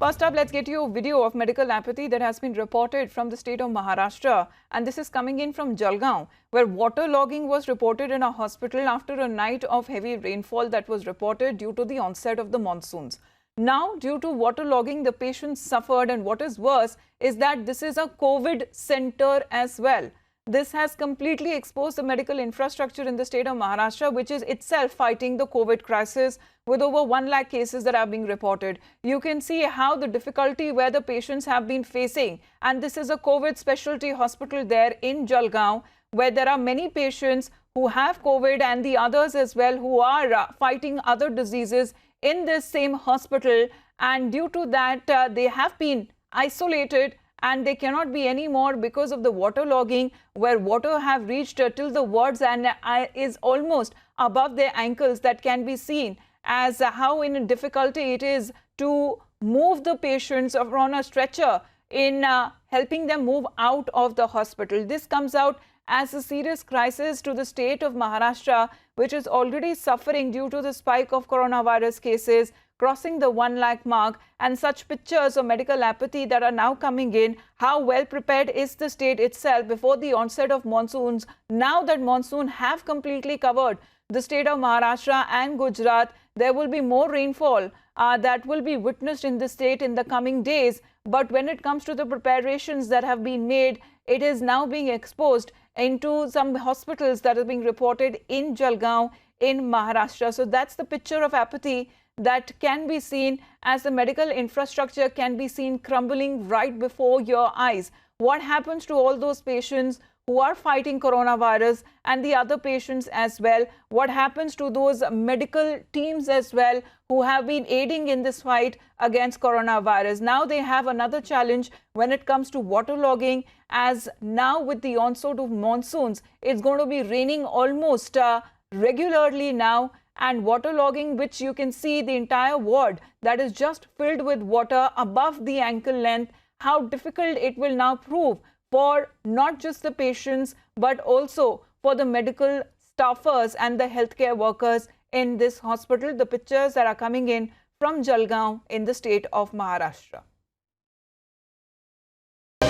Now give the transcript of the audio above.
First up, let's get you a video of medical apathy that has been reported from the state of Maharashtra. And this is coming in from Jalgaon, where waterlogging was reported in a hospital after a night of heavy rainfall that was reported due to the onset of the monsoons. Now, due to waterlogging, the patients suffered, and what is worse is that this is a COVID center as well. This has completely exposed the medical infrastructure in the state of Maharashtra, which is itself fighting the COVID crisis with over 1 lakh cases that are being reported. You can see how the difficulty where the patients have been facing. And this is a COVID specialty hospital there in Jalgaon, where there are many patients who have COVID and the others as well who are fighting other diseases in this same hospital. And due to that, they have been isolated, and they cannot be anymore because of the waterlogging, where water have reached till the wards and is almost above their ankles. That can be seen as how in difficulty it is to move the patients on a stretcher in helping them move out of the hospital. This comes out as a serious crisis to the state of Maharashtra, which is already suffering due to the spike of coronavirus cases crossing the 1 lakh mark, and such pictures of medical apathy that are now coming in. How well prepared is the state itself before the onset of monsoons? Now that monsoon have completely covered the state of Maharashtra and Gujarat, there will be more rainfall that will be witnessed in the state in the coming days. But when it comes to the preparations that have been made, it is now being exposed into some hospitals that are being reported in Jalgaon in Maharashtra. So that's the picture of apathy that can be seen as the medical infrastructure can be seen crumbling right before your eyes. What happens to all those patients who are fighting coronavirus and the other patients as well? What happens to those medical teams as well who have been aiding in this fight against coronavirus? Now they have another challenge when it comes to waterlogging, as now with the onset of monsoons, it's going to be raining almost regularly now, and waterlogging, which you can see the entire ward that is just filled with water above the ankle length. How difficult it will now prove for not just the patients, but also for the medical staffers and the healthcare workers in this hospital. The pictures that are coming in from Jalgaon in the state of Maharashtra.